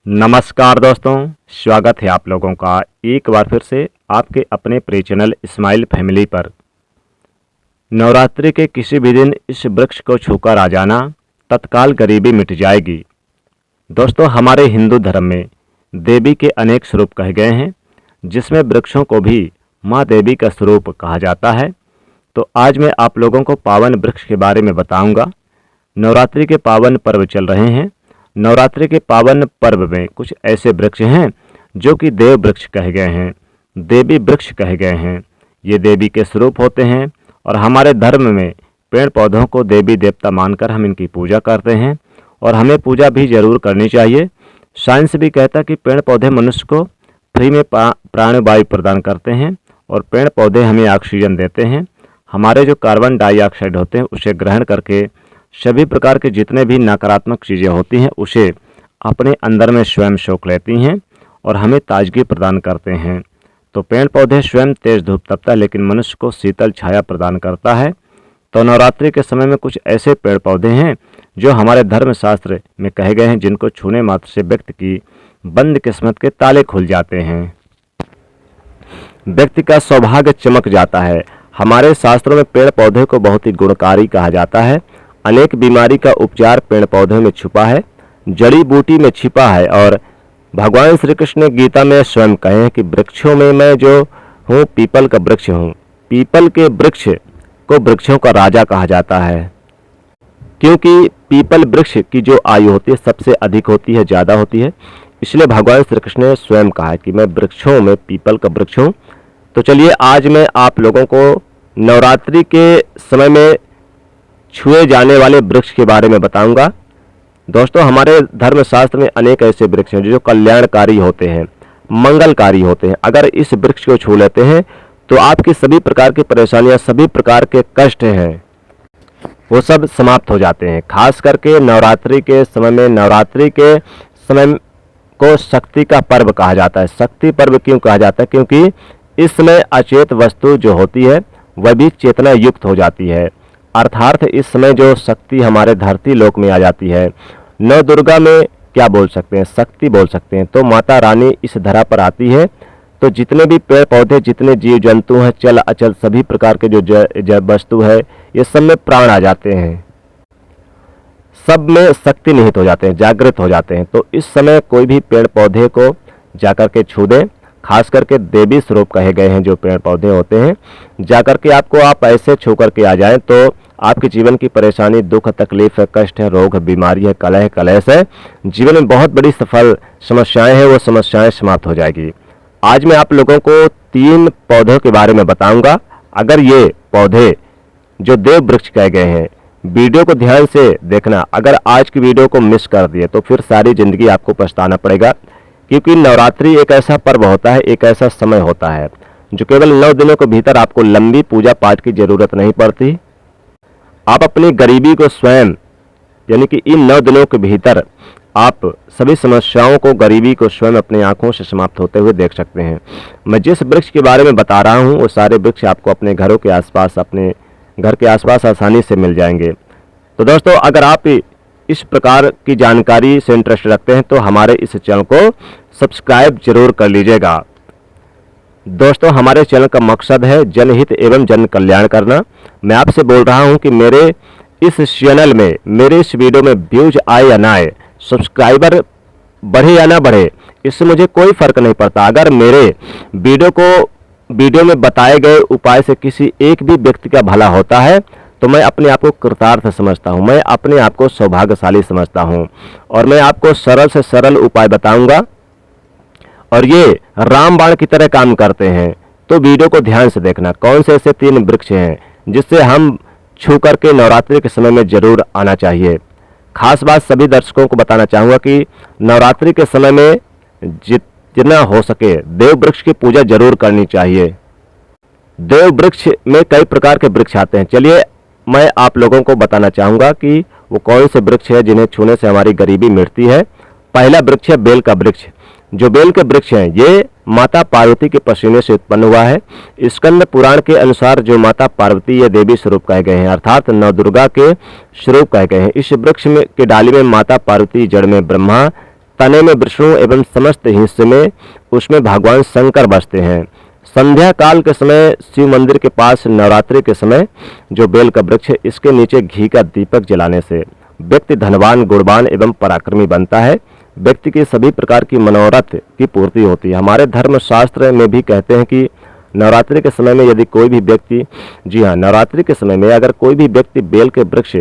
नमस्कार दोस्तों, स्वागत है आप लोगों का एक बार फिर से आपके अपने प्रिय चैनल स्माइल फैमिली पर। नवरात्रि के किसी भी दिन इस वृक्ष को छूकर आ जाना, तत्काल गरीबी मिट जाएगी। दोस्तों, हमारे हिंदू धर्म में देवी के अनेक स्वरूप कहे गए हैं, जिसमें वृक्षों को भी माँ देवी का स्वरूप कहा जाता है। तो आज मैं आप लोगों को पावन वृक्ष के बारे में बताऊंगा। नवरात्रि के पावन पर्व चल रहे हैं। नवरात्रि के पावन पर्व में कुछ ऐसे वृक्ष हैं जो कि देव वृक्ष कहे गए हैं, देवी वृक्ष कहे गए हैं। ये देवी के स्वरूप होते हैं और हमारे धर्म में पेड़ पौधों को देवी देवता मानकर हम इनकी पूजा करते हैं और हमें पूजा भी जरूर करनी चाहिए। साइंस भी कहता है कि पेड़ पौधे मनुष्य को फ्री में प्राणवायु प्रदान करते हैं और पेड़ पौधे हमें ऑक्सीजन देते हैं। हमारे जो कार्बन डाइऑक्साइड होते हैं उसे ग्रहण करके सभी प्रकार के जितने भी नकारात्मक चीज़ें होती हैं उसे अपने अंदर में स्वयं सोख लेती हैं और हमें ताजगी प्रदान करते हैं। तो पेड़ पौधे स्वयं तेज धूप तपता है, लेकिन मनुष्य को शीतल छाया प्रदान करता है। तो नवरात्रि के समय में कुछ ऐसे पेड़ पौधे हैं जो हमारे धर्मशास्त्र में कहे गए हैं, जिनको छूने मात्र से व्यक्ति की बंद किस्मत के ताले खुल जाते हैं, व्यक्ति का सौभाग्य चमक जाता है। हमारे शास्त्रों में पेड़ पौधे को बहुत ही गुणकारी कहा जाता है। अनेक बीमारी का उपचार पेड़ पौधों में छुपा है, जड़ी बूटी में छिपा है। और भगवान श्री कृष्ण ने गीता में स्वयं कहे हैं कि वृक्षों में मैं जो हूँ पीपल का वृक्ष हूँ। पीपल के वृक्ष को वृक्षों का राजा कहा जाता है, क्योंकि पीपल वृक्ष की जो आयु होती है सबसे अधिक होती है, ज़्यादा होती है। इसलिए भगवान श्री कृष्ण ने स्वयं कहा है कि मैं वृक्षों में पीपल का वृक्ष हूँ। तो चलिए आज मैं आप लोगों को नवरात्रि के समय में छुए जाने वाले वृक्ष के बारे में बताऊंगा। दोस्तों, हमारे धर्मशास्त्र में अनेक ऐसे वृक्ष हैं जो कल्याणकारी होते हैं, मंगलकारी होते हैं। अगर इस वृक्ष को छू लेते हैं तो आपकी सभी प्रकार की परेशानियां, सभी प्रकार के कष्ट हैं, वो सब समाप्त हो जाते हैं। खास करके नवरात्रि के समय में, नवरात्रि के समय को शक्ति का पर्व कहा जाता है। शक्ति पर्व क्यों कहा जाता है? क्योंकि इस समय अचेत वस्तु जो होती है वह भी चेतना युक्त हो जाती है। अर्थात इस समय जो शक्ति हमारे धरती लोक में आ जाती है, नव दुर्गा में क्या बोल सकते हैं, शक्ति बोल सकते हैं। तो माता रानी इस धरा पर आती है तो जितने भी पेड़ पौधे, जितने जीव जंतु हैं, चल अचल सभी प्रकार के जो वस्तु है, ये सब में प्राण आ जाते हैं, सब में शक्ति निहित हो जाते हैं, जागृत हो जाते हैं। तो इस समय कोई भी पेड़ पौधे को जाकर के छू दें, खास करके देवी स्वरूप कहे गए हैं जो पेड़ पौधे होते हैं, जाकर के आप ऐसे छू करके आ जाएं तो आपके जीवन की परेशानी, दुख, तकलीफ है, कष्ट है, रोग, बीमारी है, कलह, कलेश है, जीवन में बहुत बड़ी सफल समस्याएं हैं, वो समस्याएं समाप्त हो जाएगी। आज मैं आप लोगों को 3 पौधों के बारे में बताऊंगा। अगर ये पौधे जो देव वृक्ष कहे गए हैं, वीडियो को ध्यान से देखना। अगर आज की वीडियो को मिस कर दिए तो फिर सारी जिंदगी आपको पछताना पड़ेगा, क्योंकि नवरात्रि एक ऐसा पर्व होता है, एक ऐसा समय होता है जो केवल 9 दिनों के भीतर आपको लंबी पूजा पाठ की जरूरत नहीं पड़ती। आप अपनी गरीबी को स्वयं, यानी कि इन 9 दिनों के भीतर आप सभी समस्याओं को, गरीबी को स्वयं अपनी आंखों से समाप्त होते हुए देख सकते हैं। मैं जिस वृक्ष के बारे में बता रहा हूं वो सारे वृक्ष आपको अपने घरों के आसपास, अपने घर के आसपास आसानी से मिल जाएंगे। तो दोस्तों, अगर आप इस प्रकार की जानकारी से इंटरेस्ट रखते हैं तो हमारे इस चैनल को सब्सक्राइब जरूर कर लीजिएगा। दोस्तों, हमारे चैनल का मकसद है जनहित एवं जन कल्याण करना। मैं आपसे बोल रहा हूं कि मेरे इस चैनल में, मेरे इस वीडियो में व्यूज आए या ना आए, सब्सक्राइबर बढ़े या ना बढ़े, इससे मुझे कोई फर्क नहीं पड़ता। अगर मेरे वीडियो में बताए गए उपाय से किसी एक भी व्यक्ति का भला होता है तो मैं अपने आप को कृतार्थ समझता हूं, मैं अपने आप को सौभाग्यशाली समझता हूं। और मैं आपको सरल से सरल उपाय बताऊंगा और ये रामबाण की तरह काम करते हैं। तो वीडियो को ध्यान से देखना। कौन से ऐसे 3 वृक्ष हैं जिससे हम छू करके नवरात्रि के समय में जरूर आना चाहिए। खास बात सभी दर्शकों को बताना चाहूँगा कि नवरात्रि के समय में जितना हो सके देव वृक्ष की पूजा जरूर करनी चाहिए। देव वृक्ष में कई प्रकार के वृक्ष आते हैं। चलिए मैं आप लोगों को बताना चाहूँगा कि वो कौन से वृक्ष है जिन्हें छूने से हमारी गरीबी मिटती है। पहला वृक्ष है बेल का वृक्ष। जो बेल के वृक्ष हैं ये माता पार्वती के पसीने से उत्पन्न हुआ है। स्कंद पुराण के अनुसार जो माता पार्वती ये देवी स्वरूप कहे गए हैं, अर्थात नव दुर्गा के स्वरूप कहे गए हैं। इस वृक्ष में के डाली में माता पार्वती, जड़ में ब्रह्मा, तने में विष्णु एवं समस्त हिस्से में उसमें भगवान शंकर बसते हैं। संध्या काल के समय शिव मंदिर के पास नवरात्रि के समय जो बेल का वृक्ष है, इसके नीचे घी का दीपक जलाने से व्यक्ति धनवान, गुणवान एवं पराक्रमी बनता है। व्यक्ति की सभी प्रकार की मनोरथ की पूर्ति होती है। हमारे धर्म शास्त्र में भी कहते हैं कि नवरात्रि के समय में यदि कोई भी व्यक्ति, जी हाँ, नवरात्रि के समय में अगर कोई भी व्यक्ति बेल के वृक्ष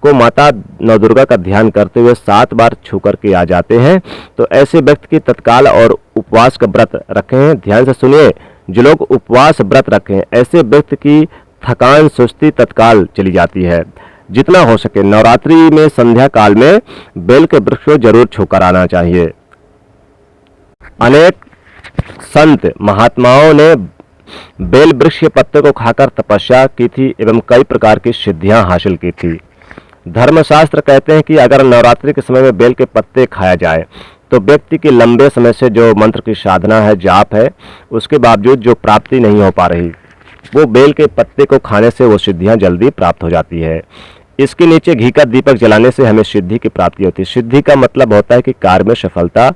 को माता नवदुर्गा का ध्यान करते हुए 7 बार छू करके आ जाते हैं, तो ऐसे व्यक्ति की तत्काल और उपवास का व्रत रखे हैं। ध्यान से सुनिए, जो लोग उपवास व्रत रखे हैं, ऐसे व्यक्ति की थकान, सुस्ती तत्काल चली जाती है। जितना हो सके नवरात्रि में संध्या काल में बेल के वृक्ष को जरूर छूकर आना चाहिए। अनेक संत महात्माओं ने बेल वृक्ष के पत्ते को खाकर तपस्या की थी एवं कई प्रकार की सिद्धियां हासिल की थी। धर्मशास्त्र कहते हैं कि अगर नवरात्रि के समय में बेल के पत्ते खाया जाए तो व्यक्ति की लंबे समय से जो मंत्र की साधना है, जाप है, उसके बावजूद जो प्राप्ति नहीं हो पा रही, वो बेल के पत्ते को खाने से वो सिद्धियां जल्दी प्राप्त हो जाती है। इसके नीचे घी का दीपक जलाने से हमें सिद्धि की प्राप्ति होती है। सिद्धि का मतलब होता है कि कार्य में सफलता,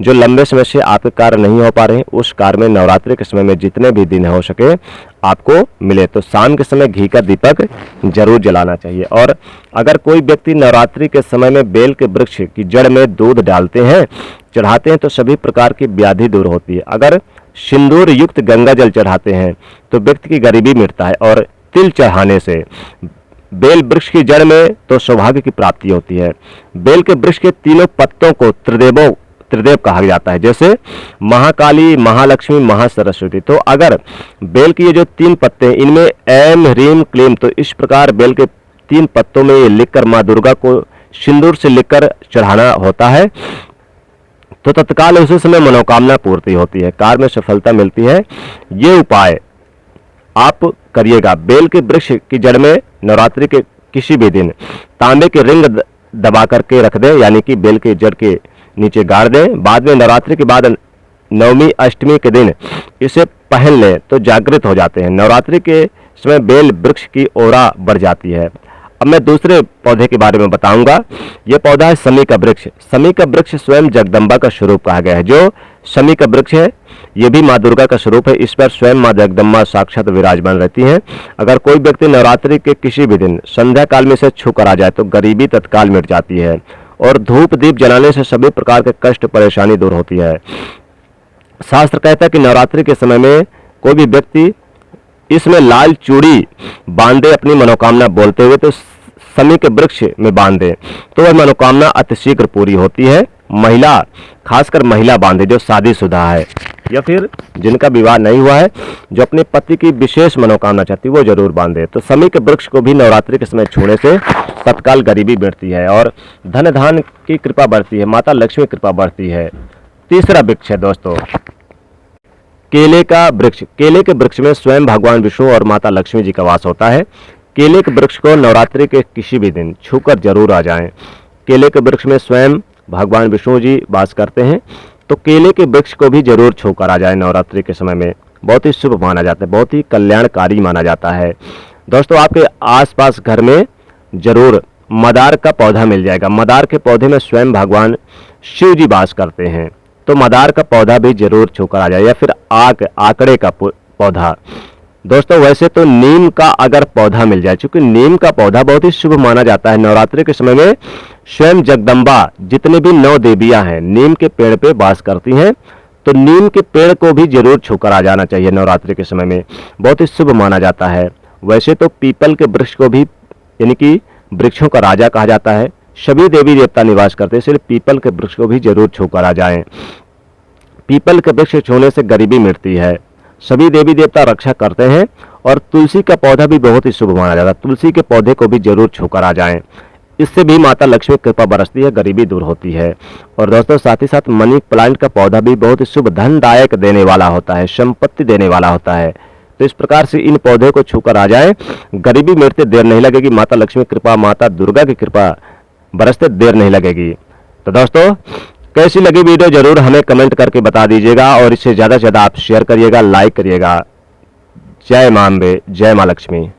जो लंबे समय से आपके कार्य नहीं हो पा रहे हैं, उस कार्य में नवरात्रि के समय में जितने भी दिन हो सके आपको मिले। तो शाम के समय घी का दीपक जरूर जलाना चाहिए। और अगर कोई व्यक्ति नवरात्रि के समय में बेल के वृक्ष की जड़ में दूध डालते हैं, चढ़ाते हैं, तो सभी प्रकार की व्याधि दूर होती है। अगर सिंदूर युक्त गंगा जल चढ़ाते हैं तो व्यक्ति की गरीबी मिटता है। और तिल चढ़ाने से बेल वृक्ष की जड़ में तो सौभाग्य की प्राप्ति होती है। बेल के वृक्ष के तीनों पत्तों को त्रिदेव कहा जाता है, जैसे महाकाली, महालक्ष्मी, महासरस्वती। तो अगर बेल के ये जो 3 पत्ते हैं, इनमें ऐम ह्रीम क्लीम, तो इस प्रकार बेल के 3 पत्तों में ये लिखकर माँ दुर्गा को सिंदूर से लिखकर चढ़ाना होता है, तो तत्काल उसी समय मनोकामना पूर्ति होती है, कार्य में सफलता मिलती है। ये उपाय आप करिएगा। बेल के वृक्ष की जड़ में नवरात्रि के किसी भी दिन तांबे के रिंग दबा करके रख दें, यानी कि बेल के जड़ के नीचे गाड़ दें। बाद में नवरात्रि के बाद नवमी, अष्टमी के दिन इसे पहन लें तो जागृत हो जाते हैं। नवरात्रि के समय बेल वृक्ष की ओरा बढ़ जाती है। अब मैं दूसरे पौधे के बारे में बताऊंगा। यह पौधा है शमी का वृक्ष। शमी का वृक्ष स्वयं जगदम्बा का स्वरूप कहा गया है। जो शमी का वृक्ष है, ये भी माँ दुर्गा का स्वरूप है। इस पर स्वयं माँ जगदम्बा साक्षात विराजमान रहती हैं। अगर कोई व्यक्ति नवरात्रि के किसी भी दिन संध्या काल में इसे छू कर आ जाए तो गरीबी तत्काल मिट जाती है और धूप दीप जलाने से सभी प्रकार के कष्ट परेशानी दूर होती है। शास्त्र कहता है कि नवरात्रि के समय में कोई भी व्यक्ति इसमें लाल चूड़ी बांधे, अपनी मनोकामना बोलते हुए, तो शमी के वृक्ष में बांधे तो वह मनोकामना अतिशीघ्र पूरी होती है। महिला, खासकर महिला बांधे जो शादीशुदा है या फिर जिनका विवाह नहीं हुआ है, जो अपने पति की विशेष मनोकामना चाहती है, वो जरूर बांधे। तो शमी के वृक्ष को भी नवरात्रि के समय छूने से तत्काल गरीबी बढ़ती है और धन धान की कृपा बढ़ती है, माता लक्ष्मी की कृपा बढ़ती है। तीसरा वृक्ष है दोस्तों केले का वृक्ष। केले के वृक्ष में स्वयं भगवान विष्णु और माता लक्ष्मी जी का वास होता है। केले के वृक्ष को नवरात्रि के किसी भी दिन छूकर जरूर आ जाएं। केले के वृक्ष में स्वयं भगवान विष्णु जी वास करते हैं, तो केले के वृक्ष को भी जरूर छूकर आ जाएं नवरात्रि के समय में। बहुत ही शुभ माना जाता है, बहुत ही कल्याणकारी माना जाता है। दोस्तों आपके आसपास घर में जरूर मदार का पौधा मिल जाएगा। मदार के पौधे में स्वयं भगवान शिव जी वास करते हैं, तो मदार का पौधा भी जरूर छूकर आ जाए। या फिर आकड़े का पौधा। दोस्तों वैसे तो नीम का अगर पौधा मिल जाए, क्योंकि नीम का पौधा बहुत ही शुभ माना जाता है। नवरात्रि के समय में स्वयं जगदम्बा जितने भी 9 देवियां हैं नीम के पेड़ पे वास करती हैं, तो नीम के पेड़ को भी जरूर छूकर आ जाना चाहिए नवरात्रि के समय में, बहुत ही शुभ माना जाता है। वैसे तो पीपल के वृक्ष को भी, यानी कि वृक्षों का राजा कहा जाता है, सभी देवी देवता निवास करते हैं, इसलिए पीपल के वृक्ष को भी जरूर छूकर आ जाएं। पीपल के वृक्ष छूने से गरीबी मिटती है, सभी देवी देवता रक्षा करते हैं। और तुलसी का पौधा भी बहुत ही शुभ माना जाता है, तुलसी के पौधे को भी जरूर छूकर आ जाएं, इससे भी माता लक्ष्मी की कृपा बरसती है, गरीबी दूर होती है। और दोस्तों साथ ही साथ मनी प्लांट का पौधा भी बहुत ही शुभ धनदायक देने वाला होता है, संपत्ति देने वाला होता है। तो इस प्रकार से इन पौधे को छूकर आ जाएं, गरीबी मिटते देर नहीं लगेगी, माता लक्ष्मी की कृपा, माता दुर्गा की कृपा बरसते देर नहीं लगेगी। तो दोस्तों कैसी लगी वीडियो जरूर हमें कमेंट करके बता दीजिएगा और इसे ज़्यादा से ज़्यादा आप शेयर करिएगा, लाइक करिएगा। जय मां अम्बे, जय मां लक्ष्मी।